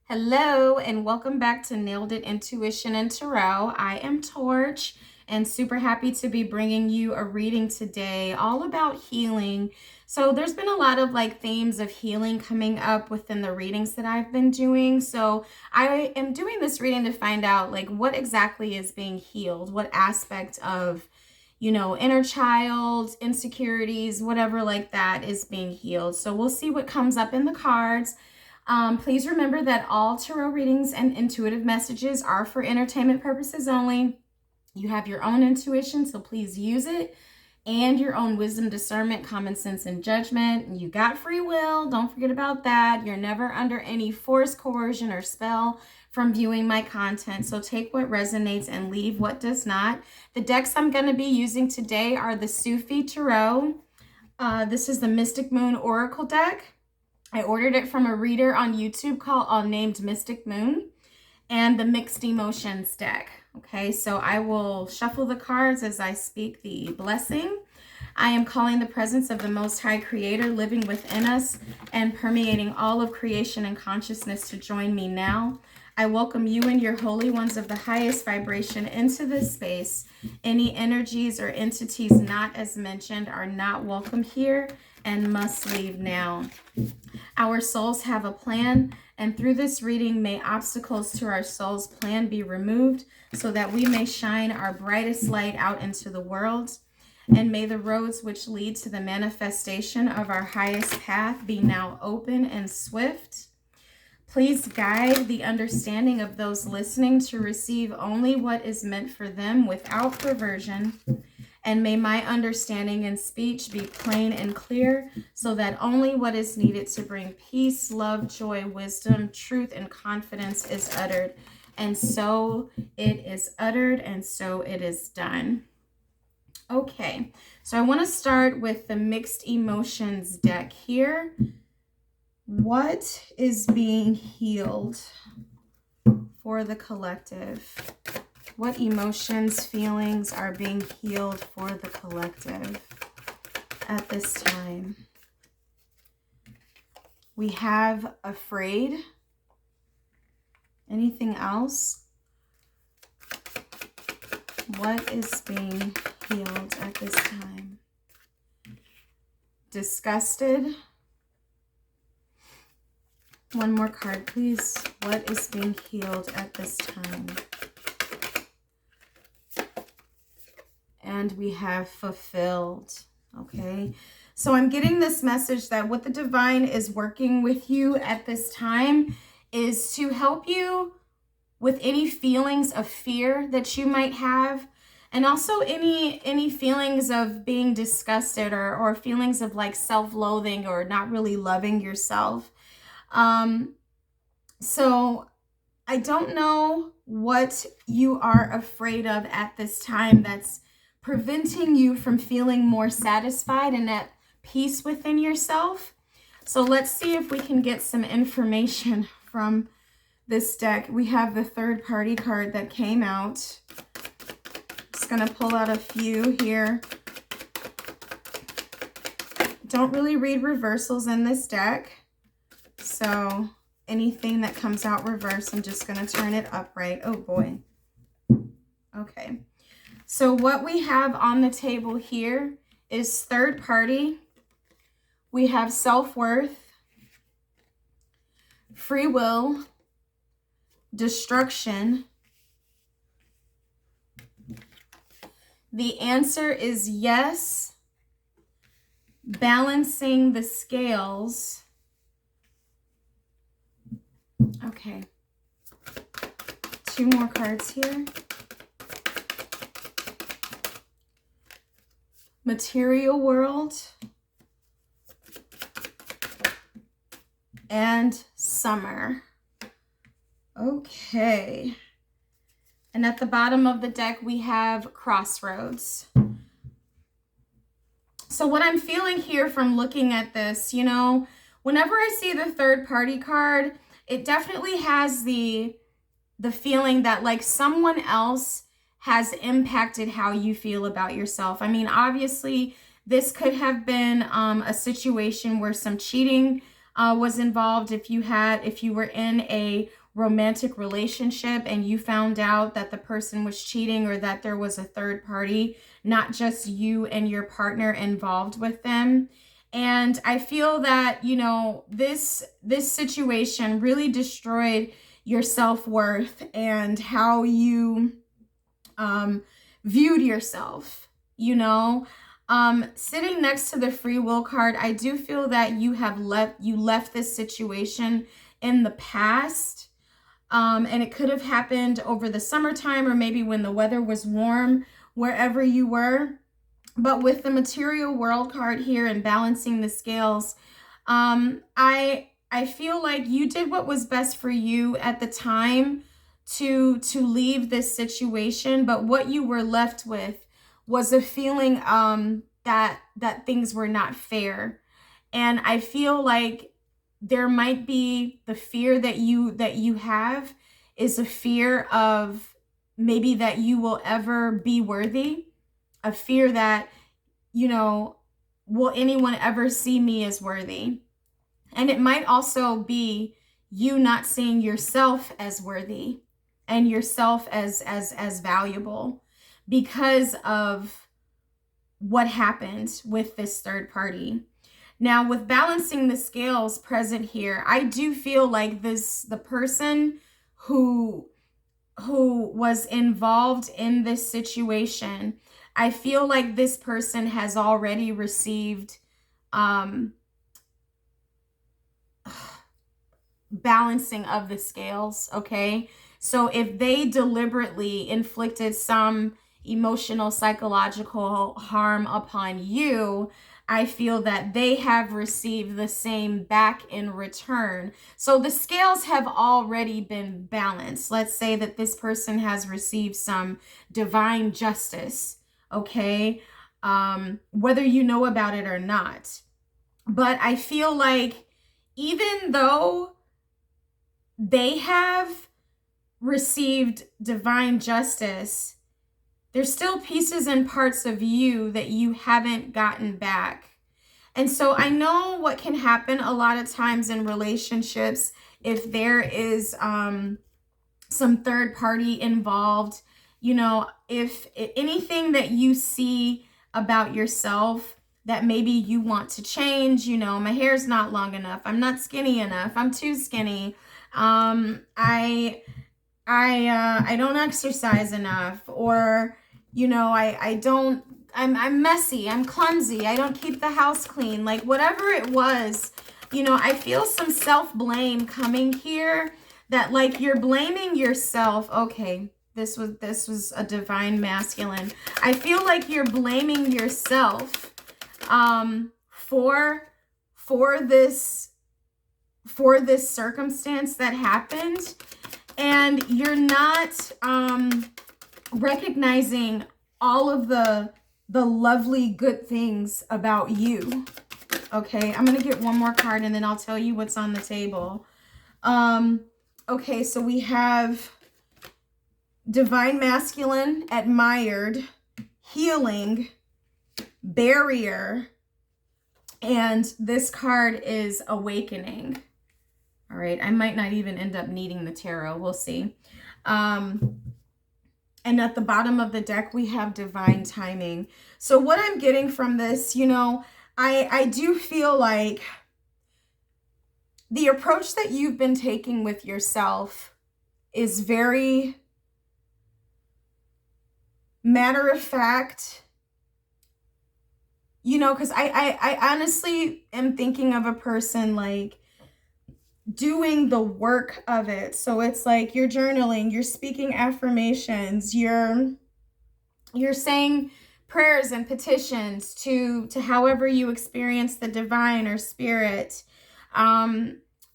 Hello and welcome back to Nailed It Intuition and Tarot. I am Torch and super happy to be bringing you a reading today all about healing. So there's been a lot of themes of healing coming up within the readings that I've been doing. So I am doing this reading to find out what exactly is being healed, what aspect of inner child, insecurities, whatever like that is being healed. So we'll see what comes up in the cards. Please remember that all tarot readings and intuitive messages are for entertainment purposes only. You have your own intuition, so please use it, and your own wisdom, discernment, common sense, and judgment. You got free will. Don't forget about that. You're never under any force, coercion, or spell from viewing my content. So take what resonates and leave what does not. The decks I'm going to be using today are the Sufi Tarot. This is the Mystic Moon Oracle deck. I ordered it from a reader on YouTube named Mystic Moon, and the Mixed Emotions deck. Okay, so I will shuffle the cards as I speak the blessing. I am calling the presence of the Most High Creator living within us and permeating all of creation and consciousness to join me now. I welcome you and your holy ones of the highest vibration into this space. Any energies or entities not as mentioned are not welcome here and must leave now. Our souls have a plan, and through this reading, may obstacles to our soul's plan be removed so that we may shine our brightest light out into the world. And may the roads which lead to the manifestation of our highest path be now open and swift. Please guide the understanding of those listening to receive only what is meant for them without perversion. And may my understanding and speech be plain and clear so that only what is needed to bring peace, love, joy, wisdom, truth, and confidence is uttered. And so it is uttered, and so it is done. Okay, so I want to start with the Mixed Emotions deck here. What is being healed for the collective? What emotions, feelings are being healed for the collective at this time? We have afraid. Anything else? What is being healed at this time? Disgusted. One more card, please. What is being healed at this time? And we have fulfilled. Okay, so I'm getting this message that what the divine is working with you at this time is to help you with any feelings of fear that you might have, and also any feelings of being disgusted or feelings of self-loathing or not really loving yourself. So I don't know what you are afraid of at this time that's preventing you from feeling more satisfied and at peace within yourself. So let's see if we can get some information from this deck. We have the third party card that came out. Just gonna pull out a few here. Don't really read reversals in this deck. So anything that comes out reverse, I'm just gonna turn it upright. Oh boy. Okay. So what we have on the table here is third party. We have self-worth, free will, destruction. The answer is yes. Balancing the scales. Okay. Two more cards here. Material world and summer. Okay. And at the bottom of the deck, we have crossroads. So what I'm feeling here from looking at this, whenever I see the third party card, it definitely has the feeling that someone else has impacted how you feel about yourself. I mean, obviously, this could have been a situation where some cheating was involved, if you were in a romantic relationship and you found out that the person was cheating or that there was a third party, not just you and your partner involved with them. And I feel that, this situation really destroyed your self-worth and how you viewed yourself, sitting next to the free will card. I do feel that you left this situation in the past. And it could have happened over the summertime or maybe when the weather was warm, wherever you were. But with the material world card here and balancing the scales, I feel like you did what was best for you at the time to leave this situation. But what you were left with was a feeling that things were not fair. And I feel like there might be the fear that you have is a fear of maybe that you will ever be worthy, a fear that, will anyone ever see me as worthy? And it might also be you not seeing yourself as worthy and yourself as valuable because of what happened with this third party. Now, with balancing the scales present here, I do feel like the person who was involved in this situation, I feel like this person has already received balancing of the scales, okay? So if they deliberately inflicted some emotional, psychological harm upon you, I feel that they have received the same back in return. So the scales have already been balanced. Let's say that this person has received some divine justice, okay? Whether you know about it or not. But I feel like even though they have received divine justice, there's still pieces and parts of you that you haven't gotten back. And so I know what can happen a lot of times in relationships if there is some third party involved. If anything that you see about yourself that maybe you want to change, my hair's not long enough, I'm not skinny enough, I'm too skinny, I don't exercise enough, or I'm messy, I'm clumsy, I don't keep the house clean, like whatever it was, I feel some self-blame coming here, that like you're blaming yourself. Okay, this was a divine masculine. I feel like you're blaming yourself for this circumstance that happened, and you're not recognizing all of the lovely good things about you. Okay, I'm gonna get one more card and then I'll tell you what's on the table. Okay, so we have divine masculine, admired, healing, barrier, and this card is awakening. All right, I might not even end up needing the tarot. We'll see. And at the bottom of the deck, we have divine timing. So what I'm getting from this, I do feel like the approach that you've been taking with yourself is very matter of fact, because I honestly am thinking of a person like doing the work of it. So it's like you're journaling, you're speaking affirmations, you're saying prayers and petitions to however you experience the divine or spirit.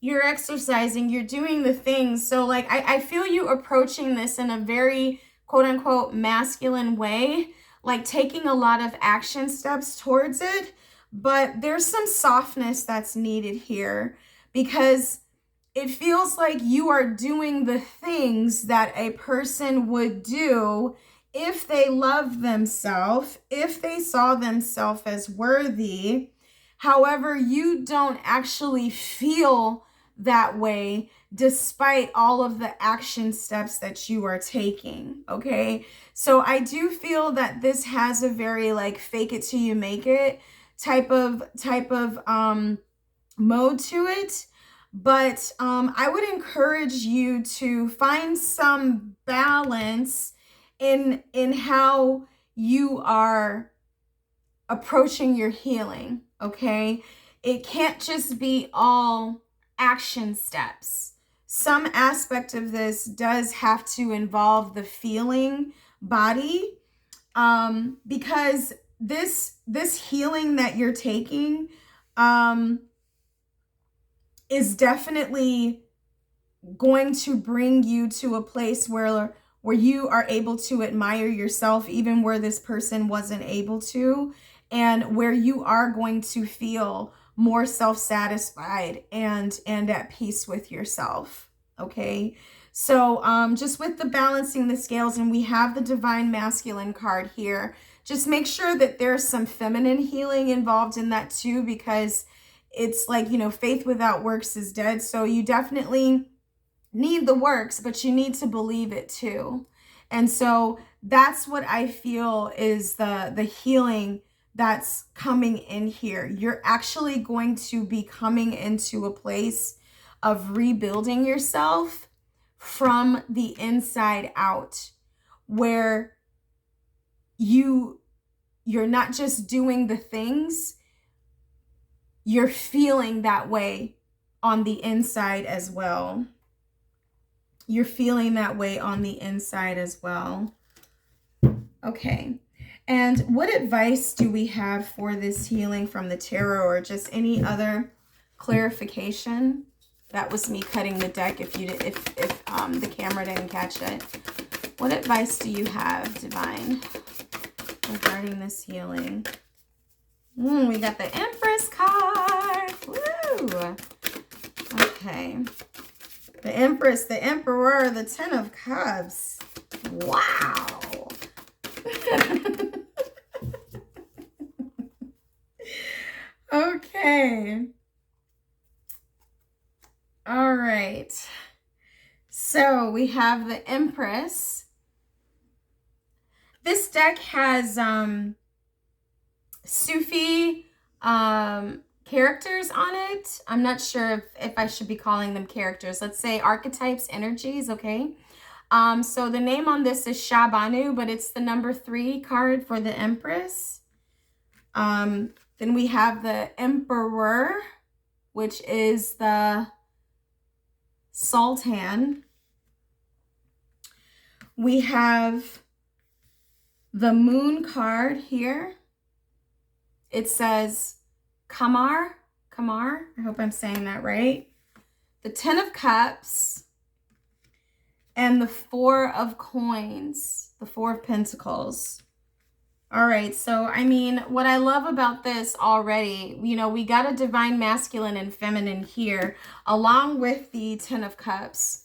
You're exercising, you're doing the things. So like I feel you approaching this in a very quote unquote masculine way, like taking a lot of action steps towards it. But there's some softness that's needed here, because it feels like you are doing the things that a person would do if they loved themselves, if they saw themselves as worthy. However, you don't actually feel that way despite all of the action steps that you are taking. Okay. So I do feel that this has a very like fake it till you make it type of mode to it. But I would encourage you to find some balance in how you are approaching your healing, okay? It can't just be all action steps. Some aspect of this does have to involve the feeling body, because this healing that you're taking is definitely going to bring you to a place where you are able to admire yourself even where this person wasn't able to, and where you are going to feel more self-satisfied and at peace with yourself. Okay, so just with the balancing the scales, and we have the divine masculine card here, just make sure that there's some feminine healing involved in that too, because it's like, you know, faith without works is dead. So you definitely need the works, but you need to believe it too. And so that's what I feel is the healing that's coming in here. You're actually going to be coming into a place of rebuilding yourself from the inside out, where you're not just doing the things, you're feeling that way on the inside as well. You're feeling that way on the inside as well. Okay. And what advice do we have for this healing from the tarot, or just any other clarification? That was me cutting the deck if the camera didn't catch it. What advice do you have, Divine, regarding this healing? We got the Empress card. Woo! Okay. The Empress, the Emperor, the Ten of Cups. Wow. Okay. All right. So we have the Empress. This deck has Sufi characters on it. I'm not sure if I should be calling them characters. Let's say archetypes, energies, okay? So the name on this is Shabanu, but it's the number 3 card for the Empress. Then we have the Emperor, which is the Sultan. We have the Moon card here. It says Kamar. I hope I'm saying that right. The 10 of Cups and the 4 of Coins, the 4 of Pentacles. All right, so I mean, what I love about this already, you know, we got a divine masculine and feminine here, along with the 10 of Cups.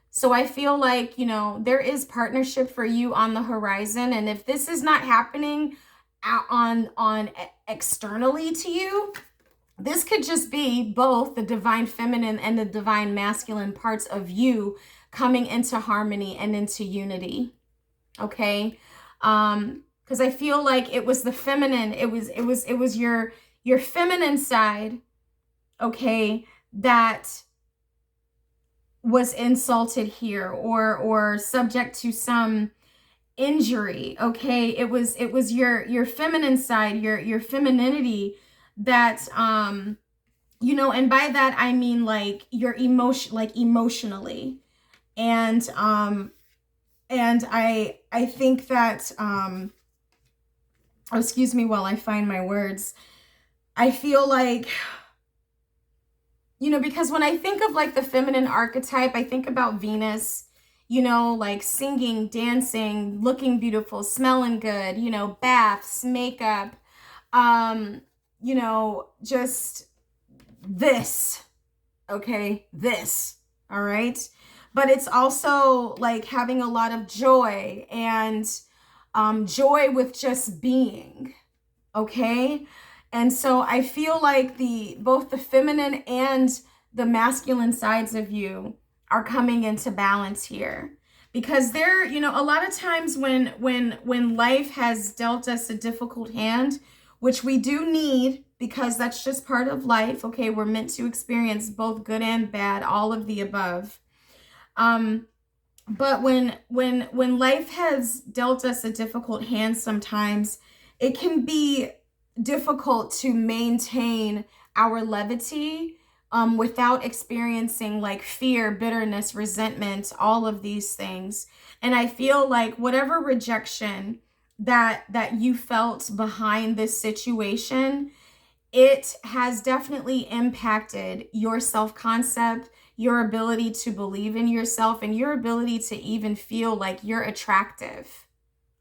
So I feel like, you know, there is partnership for you on the horizon. And if this is not happening on externally to you, this could just be both the divine feminine and the divine masculine parts of you coming into harmony and into unity. Okay? Because I feel like it was the feminine, it was your feminine side, okay, that was insulted here or subject to some injury. Okay, it was your feminine side, your femininity that you know, and by that I mean like your emotion, like emotionally. And I think that oh, excuse me while I find my words. I feel like, you know, because when I think of like the feminine archetype, I think about Venus, you know, like singing, dancing, looking beautiful, smelling good, you know, baths, makeup, you know, just this, okay, this, all right? But it's also like having a lot of joy and joy with just being, okay? And so I feel like both the feminine and the masculine sides of you are coming into balance here. Because there, a lot of times when life has dealt us a difficult hand, which we do need because that's just part of life. Okay, we're meant to experience both good and bad, all of the above. But when life has dealt us a difficult hand, sometimes it can be difficult to maintain our levity without experiencing like fear, bitterness, resentment, all of these things. And I feel like whatever rejection that you felt behind this situation, it has definitely impacted your self-concept, your ability to believe in yourself, and your ability to even feel like you're attractive.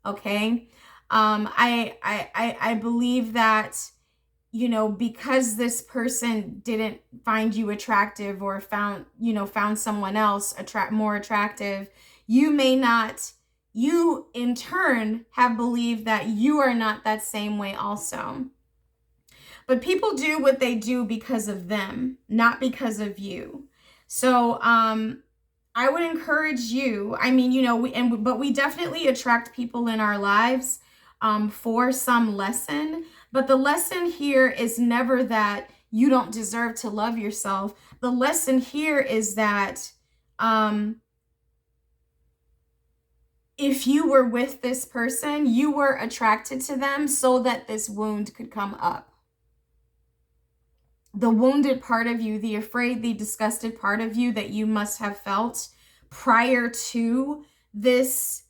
Okay. I believe that, because this person didn't find you attractive or found someone else more attractive, you in turn have believed that you are not that same way also. But people do what they do because of them, not because of you. So I would encourage you. I mean, but we definitely attract people in our lives for some lesson. But the lesson here is never that you don't deserve to love yourself. The lesson here is that if you were with this person, you were attracted to them so that this wound could come up. The wounded part of you, the afraid, the disgusted part of you that you must have felt prior to this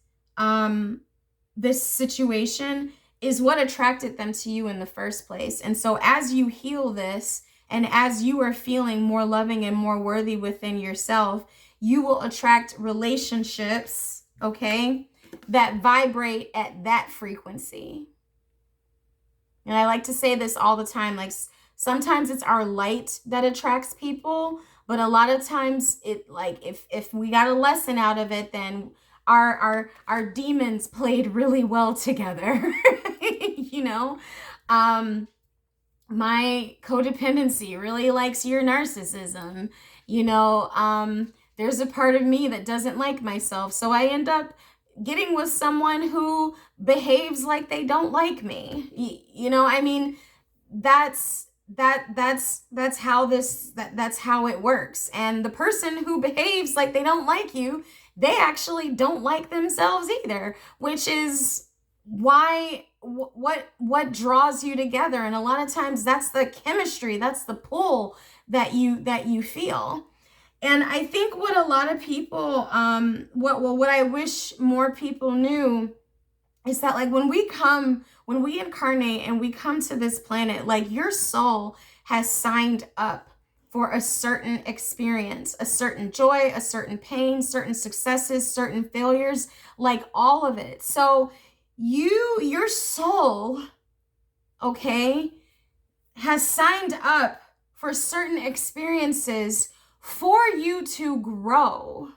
this situation is what attracted them to you in the first place. And so as you heal this, and as you are feeling more loving and more worthy within yourself, you will attract relationships, okay, that vibrate at that frequency. And I like to say this all the time, like sometimes it's our light that attracts people, but a lot of times it, like, if we got a lesson out of it, then our demons played really well together. My codependency really likes your narcissism. There's a part of me that doesn't like myself, so I end up getting with someone who behaves like they don't like me. I mean, that's how it works. And the person who behaves like they don't like you, they actually don't like themselves either, which is why what draws you together. And a lot of times that's the chemistry, that's the pull that you feel. And I think what a lot of people what I wish more people knew is that, like, when we incarnate and we come to this planet, like, your soul has signed up for a certain experience, a certain joy, a certain pain, certain successes, certain failures, like all of it. So your soul, okay, has signed up for certain experiences for you to grow.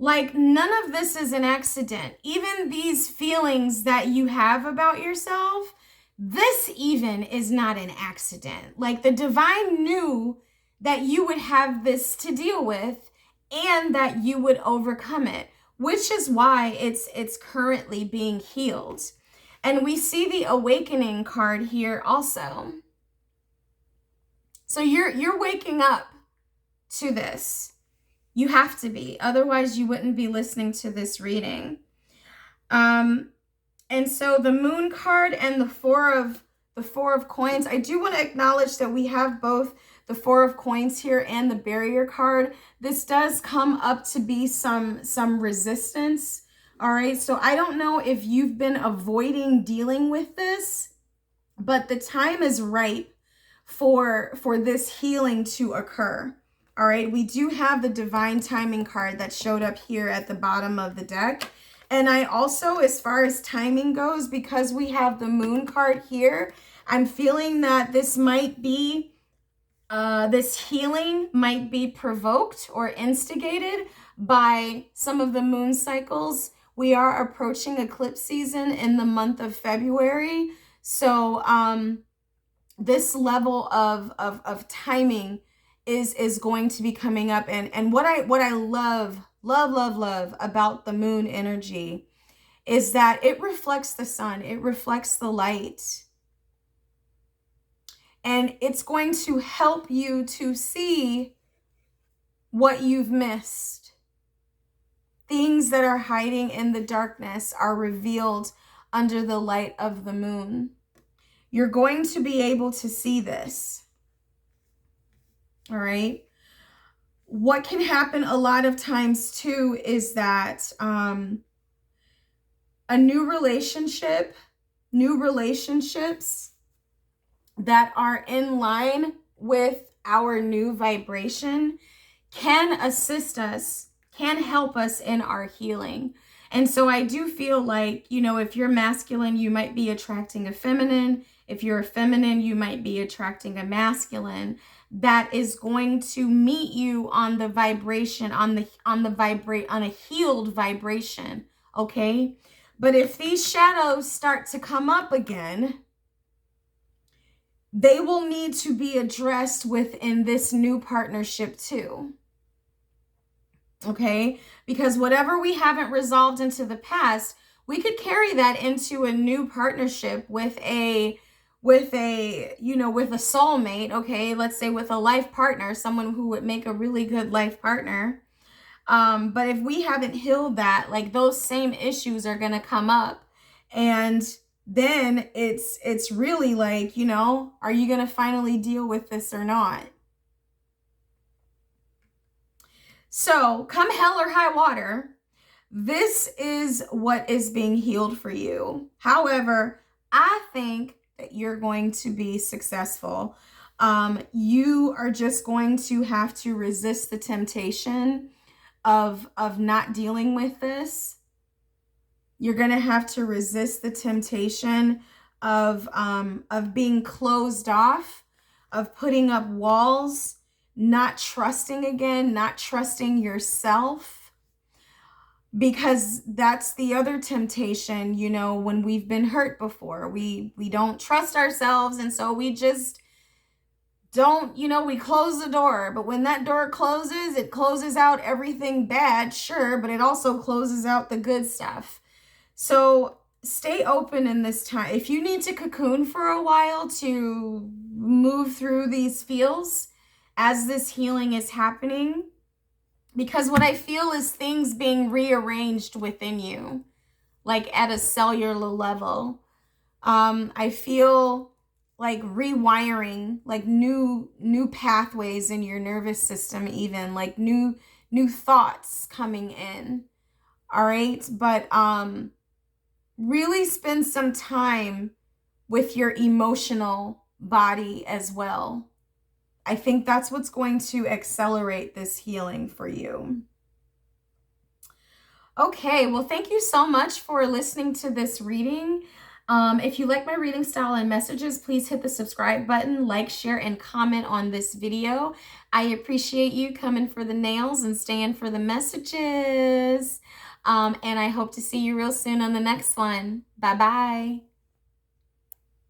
Like, none of this is an accident. Even these feelings that you have about yourself, this even is not an accident. Like, the divine knew that you would have this to deal with and that you would overcome it, which is why it's currently being healed. And we see the awakening card here also. So you're waking up to this. You have to be, otherwise you wouldn't be listening to this reading. And so the moon card and the four of coins, I do want to acknowledge that we have both the four of coins here and the barrier card. This does come up to be some resistance. All right, so I don't know if you've been avoiding dealing with this, but the time is ripe for this healing to occur. All right, we do have the divine timing card that showed up here at the bottom of the deck. And I also, as far as timing goes, because we have the moon card here, I'm feeling that this might be, this healing might be provoked or instigated by some of the moon cycles. We are approaching eclipse season in the month of February. So, this level of timing is going to be coming up. And what I love about the moon energy is that it reflects the sun, it reflects the light. And it's going to help you to see what you've missed. Things that are hiding in the darkness are revealed under the light of the moon. You're going to be able to see this. All right. What can happen a lot of times too is that a new relationships that are in line with our new vibration can assist us, can help us in our healing. And so I do feel like, you know, if you're masculine, you might be attracting a feminine. If you're a feminine, you might be attracting a masculine that is going to meet you on the vibration, on a healed vibration, okay? But if these shadows start to come up again, they will need to be addressed within this new partnership too. Okay? Because whatever we haven't resolved into the past, we could carry that into a new partnership with a soulmate, okay? Let's say with a life partner, someone who would make a really good life partner. But if we haven't healed that, like those same issues are going to come up. And then it's really like, you know, are you going to finally deal with this or not? So come hell or high water, this is what is being healed for you. However, I think that you're going to be successful. You are just going to have to resist the temptation of not dealing with this. You're going to have to resist the temptation of being closed off, of putting up walls, not trusting again, not trusting yourself. Because that's the other temptation, you know, when we've been hurt before, we don't trust ourselves. And so we just don't, you know, we close the door. But when that door closes, it closes out everything bad, sure, but it also closes out the good stuff. So stay open in this time. If you need to cocoon for a while to move through these feels as this healing is happening, because what I feel is things being rearranged within you, like at a cellular level. I feel like rewiring, like new pathways in your nervous system, even like new thoughts coming in. All right. But really spend some time with your emotional body as well. I think that's what's going to accelerate this healing for you. Okay, well, thank you so much for listening to this reading. If you like my reading style and messages, please hit the subscribe button, like, share, and comment on this video. I appreciate you coming for the nails and staying for the messages. And I hope to see you real soon on the next one. Bye-bye.